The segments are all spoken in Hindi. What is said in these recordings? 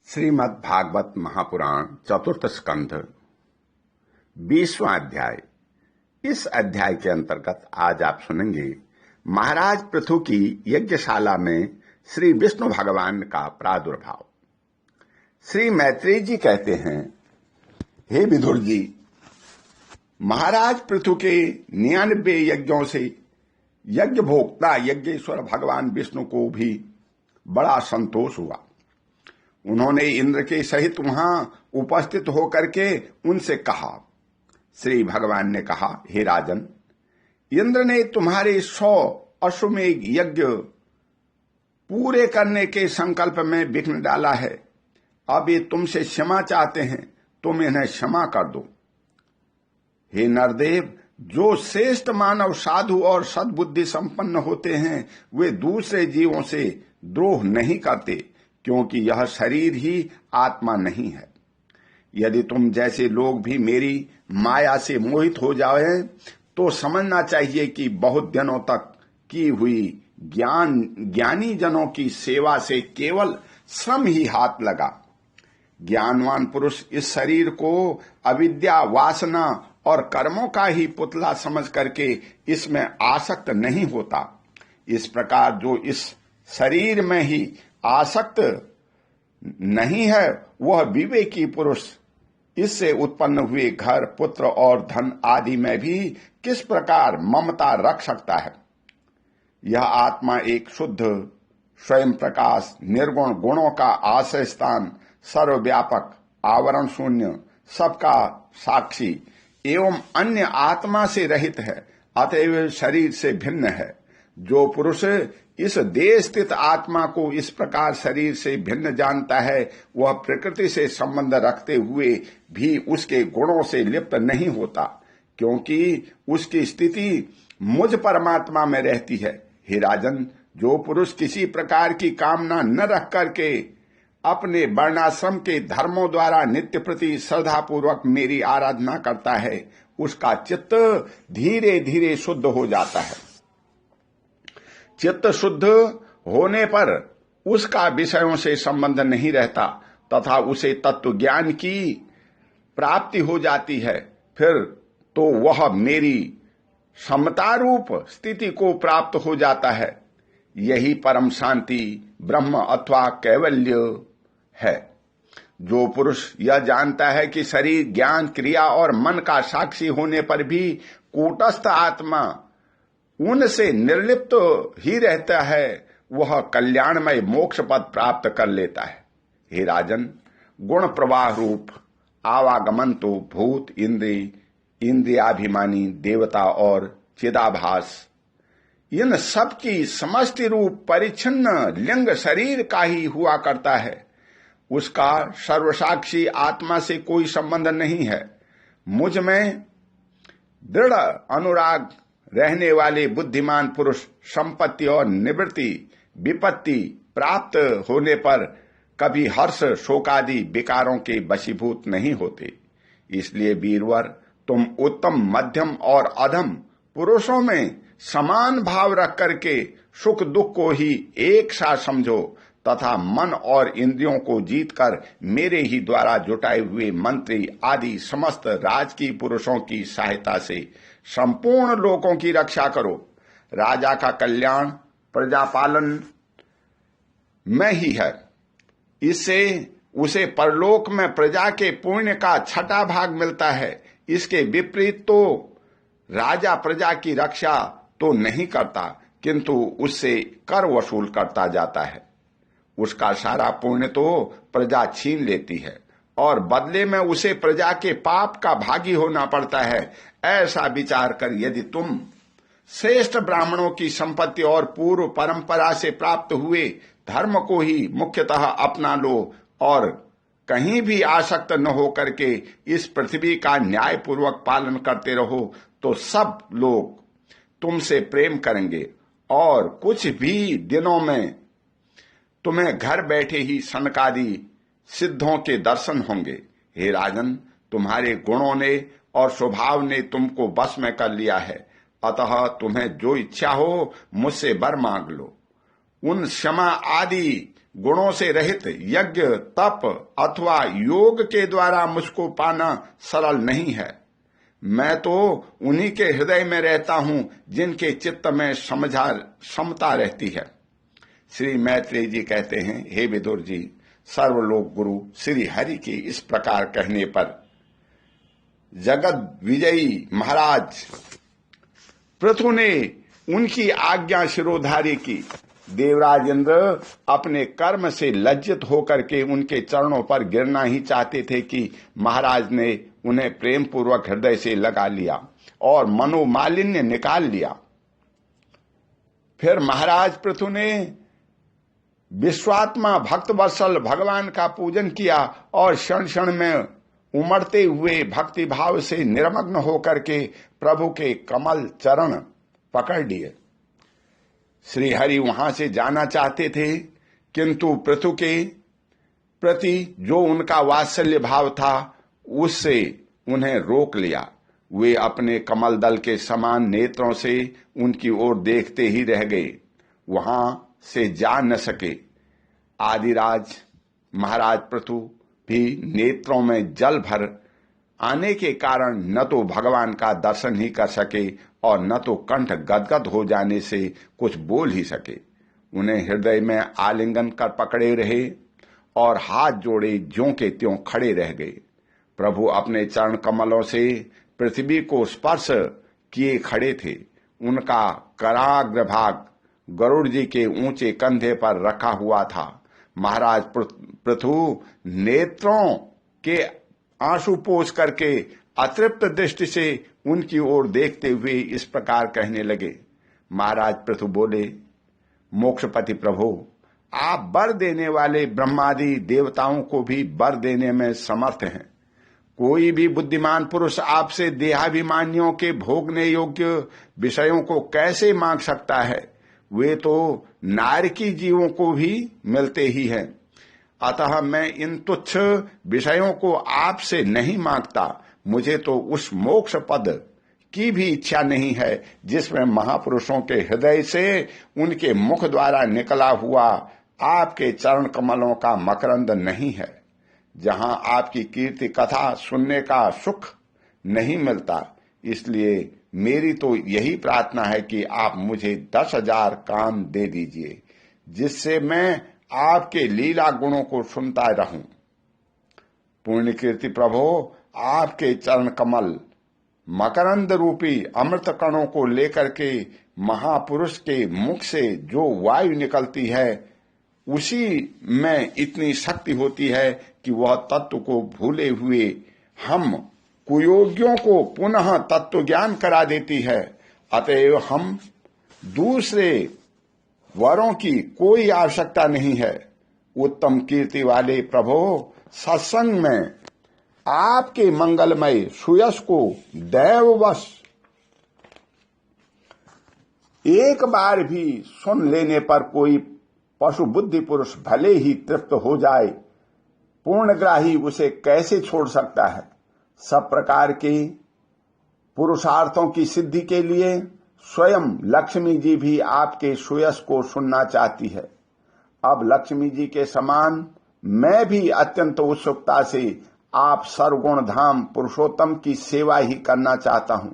श्रीमद् भागवत महापुराण चतुर्थ स्कंध 20वां अध्याय। इस अध्याय के अंतर्गत आज आप सुनेंगे महाराज पृथु की यज्ञशाला में श्री विष्णु भगवान का प्रादुर्भाव। श्री मैत्रेय जी कहते हैं, हे विदुर जी, महाराज पृथु के 99 यज्ञों से यज्ञ भोक्ता यज्ञेश्वर भगवान विष्णु को भी बड़ा संतोष हुआ। उन्होंने इंद्र के सहित वहां उपस्थित होकर के उनसे कहा। श्री भगवान ने कहा, हे राजन, इंद्र ने तुम्हारे 100 अश्वमेध यज्ञ पूरे करने के संकल्प में विघ्न डाला है। अब ये तुमसे क्षमा चाहते हैं, तुम इन्हें क्षमा कर दो। हे नरदेव, जो श्रेष्ठ मानव साधु और सद्बुद्धि संपन्न होते हैं वे दूसरे जीवों से द्रोह नहीं करते, क्योंकि यह शरीर ही आत्मा नहीं है। यदि तुम जैसे लोग भी मेरी माया से मोहित हो जाए तो समझना चाहिए कि बहुत दिनों तक की हुई ज्ञानी जनों की सेवा से केवल श्रम ही हाथ लगा। ज्ञानवान पुरुष इस शरीर को अविद्या, वासना और कर्मों का ही पुतला समझ करके इसमें आसक्त नहीं होता। इस प्रकार जो इस शरीर में ही आसक्त नहीं है, वह विवेकी पुरुष इससे उत्पन्न हुए घर, पुत्र और धन आदि में भी किस प्रकार ममता रख सकता है। यह आत्मा एक शुद्ध, स्वयं प्रकाश, निर्गुण गुणों का आश्रय स्थान, सर्वव्यापक, आवरण शून्य, सबका साक्षी एवं अन्य आत्मा से रहित है, अतएव शरीर से भिन्न है। जो पुरुष इस देह स्थित आत्मा को इस प्रकार शरीर से भिन्न जानता है, वह प्रकृति से संबंध रखते हुए भी उसके गुणों से लिप्त नहीं होता, क्योंकि उसकी स्थिति मुझ परमात्मा में रहती है। हे राजन, जो पुरुष किसी प्रकार की कामना न रख करके अपने वर्णाश्रम के धर्मों द्वारा नित्य प्रति श्रद्धा पूर्वक मेरी आराधना करता है, उसका चित्त धीरे धीरे शुद्ध हो जाता है। चित्त शुद्ध होने पर उसका विषयों से संबंध नहीं रहता तथा उसे तत्व ज्ञान की प्राप्ति हो जाती है। फिर तो वह मेरी समता रूप स्थिति को प्राप्त हो जाता है। यही परम शांति, ब्रह्म अथवा कैवल्य है। जो पुरुष यह जानता है कि शरीर, ज्ञान, क्रिया और मन का साक्षी होने पर भी कूटस्थ आत्मा उनसे निर्लिप्त ही रहता है, वह कल्याणमय मोक्ष पद प्राप्त कर लेता है। हे राजन, गुण प्रवाह रूप आवागमन तो भूत, इंद्रियाभिमानी, देवता और चिदाभास, इन सब की समष्टि रूप परिच्छिन्न लिंग शरीर का ही हुआ करता है। उसका सर्वसाक्षी आत्मा से कोई संबंध नहीं है। मुझ में दृढ़ अनुराग रहने वाले बुद्धिमान पुरुष संपत्ति और निवृत्ति, विपत्ति प्राप्त होने पर कभी हर्ष, शोकादि विकारों के वशीभूत नहीं होते। इसलिए वीरवर, तुम उत्तम, मध्यम और अधम पुरुषों में समान भाव रख करके सुख दुख को ही एक साथ समझो तथा मन और इंद्रियों को जीतकर मेरे ही द्वारा जुटाए हुए मंत्री आदि समस्त राजकीय पुरुषों की सहायता से संपूर्ण लोकों की रक्षा करो। राजा का कल्याण प्रजापालन में ही है। इससे उसे परलोक में प्रजा के पुण्य का 6वां भाग मिलता है। इसके विपरीत तो राजा प्रजा की रक्षा तो नहीं करता, किंतु उससे कर वसूल करता जाता है। उसका सारा पुण्य तो प्रजा छीन लेती है और बदले में उसे प्रजा के पाप का भागी होना पड़ता है। ऐसा विचार कर यदि तुम श्रेष्ठ ब्राह्मणों की संपत्ति और पूर्व परंपरा से प्राप्त हुए धर्म को ही मुख्यतः अपना लो और कहीं भी आसक्त न हो करके इस पृथ्वी का न्याय पूर्वक पालन करते रहो, तो सब लोग तुमसे प्रेम करेंगे और कुछ भी दिनों में तुम्हें घर बैठे ही सनकादि सिद्धों के दर्शन होंगे। हे राजन, तुम्हारे गुणों ने और स्वभाव ने तुमको बस में कर लिया है, अतः तुम्हें जो इच्छा हो मुझसे वर मांग लो। उन क्षमा आदि गुणों से रहित यज्ञ, तप अथवा योग के द्वारा मुझको पाना सरल नहीं है। मैं तो उन्हीं के हृदय में रहता हूं जिनके चित्त में समता रहती है। श्री मैत्रेय जी कहते हैं, हे विदुर जी, सर्वलोक गुरु श्री हरि के इस प्रकार कहने पर जगत विजयी महाराज पृथु ने उनकी आज्ञा शिरोधार्य की। देवराज इंद्र अपने कर्म से लज्जित होकर के उनके चरणों पर गिरना ही चाहते थे कि महाराज ने उन्हें प्रेम पूर्वक हृदय से लगा लिया और मनोमालिन्य निकाल लिया। फिर महाराज पृथु ने विश्वात्मा भक्त वत्सल भगवान का पूजन किया और क्षण क्षण में उमड़ते हुए भक्ति भाव से निर्मग्न होकर के प्रभु के कमल चरण पकड़ लिए। श्री हरि वहां से जाना चाहते थे, किंतु पृथु के प्रति जो उनका वात्सल्य भाव था उससे उन्हें रोक लिया। वे अपने कमल दल के समान नेत्रों से उनकी ओर देखते ही रह गए, वहां से जा न सके। आदिराज महाराज पृथु भी नेत्रों में जल भर आने के कारण न तो भगवान का दर्शन ही कर सके और न तो कंठ गदगद हो जाने से कुछ बोल ही सके। उन्हें हृदय में आलिंगन कर पकड़े रहे और हाथ जोड़े ज्यों के त्यों खड़े रह गए। प्रभु अपने चरण कमलों से पृथ्वी को स्पर्श किए खड़े थे। उनका कराग्र भाग गरुड़ जी के ऊंचे कंधे पर रखा हुआ था। महाराज पृथु नेत्रों के आंसू पोंछ करके अतृप्त दृष्टि से उनकी ओर देखते हुए इस प्रकार कहने लगे। महाराज पृथु बोले, मोक्षपति प्रभु, आप वर देने वाले ब्रह्मादि देवताओं को भी वर देने में समर्थ हैं। कोई भी बुद्धिमान पुरुष आपसे देहाभिमानियों के भोगने योग्य विषयों को कैसे मांग सकता है? वे तो नारकी जीवों को भी मिलते ही हैं। अतः मैं इन तुच्छ विषयों को आपसे नहीं मांगता। मुझे तो उस मोक्ष पद की भी इच्छा नहीं है जिसमें महापुरुषों के हृदय से उनके मुख द्वारा निकला हुआ आपके चरण कमलों का मकरंद नहीं है, जहां आपकी कीर्ति कथा सुनने का सुख नहीं मिलता। इसलिए मेरी तो यही प्रार्थना है कि आप मुझे 10,000 कान दे दीजिए, जिससे मैं आपके लीला गुणों को सुनता रहूं। पुण्य कीर्ति प्रभो, आपके चरण कमल मकरंद रूपी अमृत कणों को लेकर के महापुरुष के मुख से जो वायु निकलती है, उसी में इतनी शक्ति होती है कि वह तत्व को भूले हुए हम कुयोगियों को पुनः तत्व ज्ञान करा देती है। अतएव हम दूसरे वरों की कोई आवश्यकता नहीं है। उत्तम कीर्ति वाले प्रभो, सत्संग में आपके मंगलमय सुयश को दैववश एक बार भी सुन लेने पर कोई पशु बुद्धि पुरुष भले ही तृप्त हो जाए, पूर्णग्राही उसे कैसे छोड़ सकता है? सब प्रकार के पुरुषार्थों की सिद्धि के लिए स्वयं लक्ष्मी जी भी आपके सुयश को सुनना चाहती है। अब लक्ष्मी जी के समान मैं भी अत्यंत उत्सुकता से आप सर्वगुण धाम पुरुषोत्तम की सेवा ही करना चाहता हूं,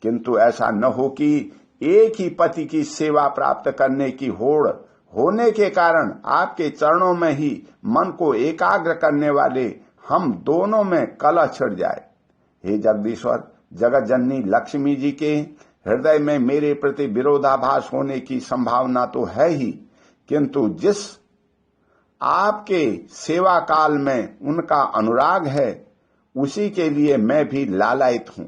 किंतु ऐसा न हो कि एक ही पति की सेवा प्राप्त करने की होड़ होने के कारण आपके चरणों में ही मन को एकाग्र करने वाले हम दोनों में कलह छिड़ जाए। हे जगदीश्वर, जगत जननी लक्ष्मी जी के हृदय में मेरे प्रति विरोधाभास होने की संभावना तो है ही, किंतु जिस आपके सेवा काल में उनका अनुराग है, उसी के लिए मैं भी लालायित हूं।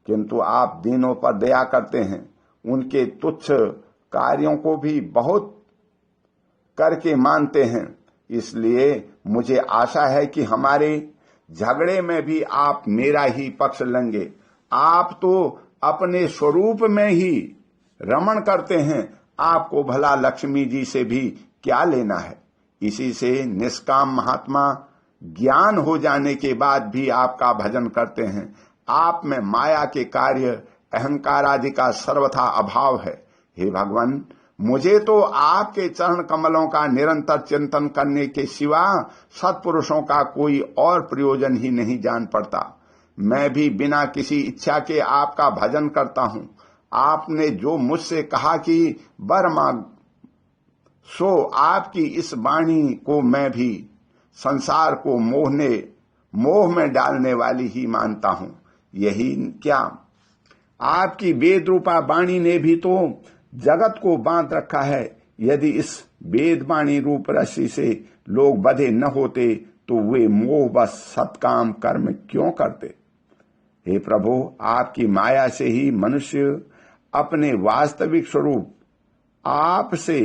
किंतु आप दीनों पर दया करते हैं, उनके तुच्छ कार्यों को भी बहुत करके मानते हैं। इसलिए मुझे आशा है कि हमारे झगड़े में भी आप मेरा ही पक्ष लेंगे। आप तो अपने स्वरूप में ही रमण करते हैं, आपको भला लक्ष्मी जी से भी क्या लेना है? इसी से निष्काम महात्मा ज्ञान हो जाने के बाद भी आपका भजन करते हैं। आप में माया के कार्य अहंकार आदि का सर्वथा अभाव है। हे भगवान, मुझे तो आपके चरण कमलों का निरंतर चिंतन करने के सिवा सत्पुरुषों का कोई और प्रयोजन ही नहीं जान पड़ता। मैं भी बिना किसी इच्छा के आपका भजन करता हूं। आपने जो मुझसे कहा कि वर मांग, सो आपकी इस वाणी को मैं भी संसार को मोह में डालने वाली ही मानता हूं। यही क्या, आपकी वेद रूपा वाणी ने भी तो जगत को बांध रखा है। यदि इस वेद वाणी रूप रस्सी से लोग बंधे न होते तो वे मोह बस सत्काम कर्म क्यों करते। हे प्रभु, आपकी माया से ही मनुष्य अपने वास्तविक स्वरूप आपसे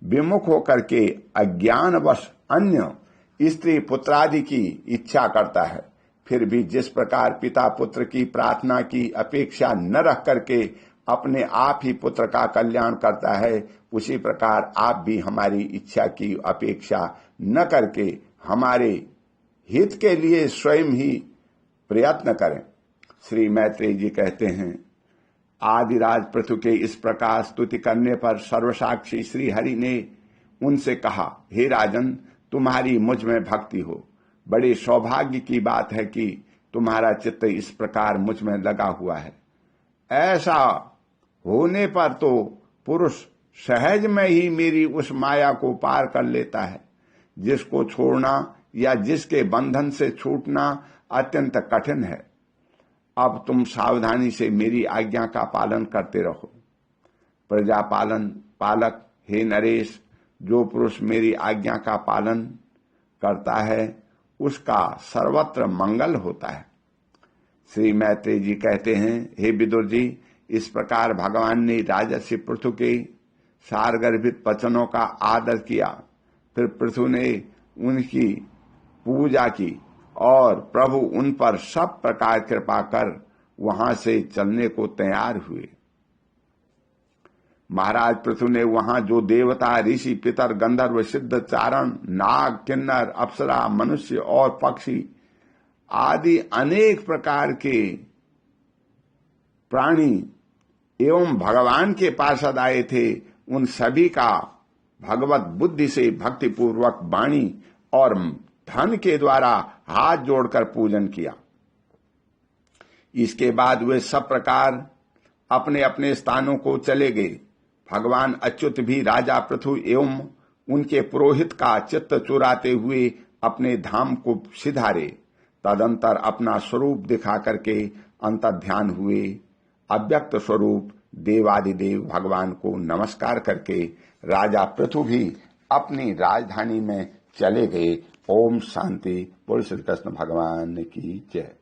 विमुख होकर के अज्ञानवश अन्य स्त्री पुत्रादि की इच्छा करता है। फिर भी जिस प्रकार पिता पुत्र की प्रार्थना की अपेक्षा न रख करके अपने आप ही पुत्र का कल्याण करता है, उसी प्रकार आप भी हमारी इच्छा की अपेक्षा न करके हमारे हित के लिए स्वयं ही प्रयत्न करें। श्री मैत्रेय जी कहते हैं, आदिराज पृथु के इस प्रकार स्तुति करने पर सर्वसाक्षी श्री हरि ने उनसे कहा, हे राजन, तुम्हारी मुझ में भक्ति हो। बड़े सौभाग्य की बात है कि तुम्हारा चित्त इस प्रकार मुझ में लगा हुआ है। ऐसा होने पर तो पुरुष सहज में ही मेरी उस माया को पार कर लेता है, जिसको छोड़ना या जिसके बंधन से छूटना अत्यंत कठिन है। अब तुम सावधानी से मेरी आज्ञा का पालन करते रहो। प्रजा पालक हे नरेश, जो पुरुष मेरी आज्ञा का पालन करता है उसका सर्वत्र मंगल होता है। श्री मैत्रेय जी कहते हैं, हे विदुर जी, इस प्रकार भगवान ने राजर्षि पृथु के सारगर्भित वचनों का आदर किया। फिर पृथु ने उनकी पूजा की और प्रभु उन पर सब प्रकार कृपा कर वहां से चलने को तैयार हुए। महाराज पृथु ने वहां जो देवता, ऋषि, पितर, गंधर्व, सिद्ध, चारण, नाग, किन्नर, अप्सरा, मनुष्य और पक्षी आदि अनेक प्रकार के प्राणी एवं भगवान के पार्षद आए थे, उन सभी का भगवत बुद्धि से भक्तिपूर्वक वाणी और धन के द्वारा हाथ जोड़कर पूजन किया। इसके बाद वे सब प्रकार अपने अपने स्थानों को चले गए। भगवान अच्युत भी राजा पृथु एवं उनके पुरोहित का चित्त चुराते हुए अपने धाम को सिधारे। तदंतर अपना स्वरूप दिखा करके अंतर्ध्यान हुए। अव्यक्त स्वरूप देवादिदेव भगवान को नमस्कार करके राजा पृथु भी अपनी राजधानी में चले गए। ओम शांति। बोल श्री कृष्ण भगवान की जय।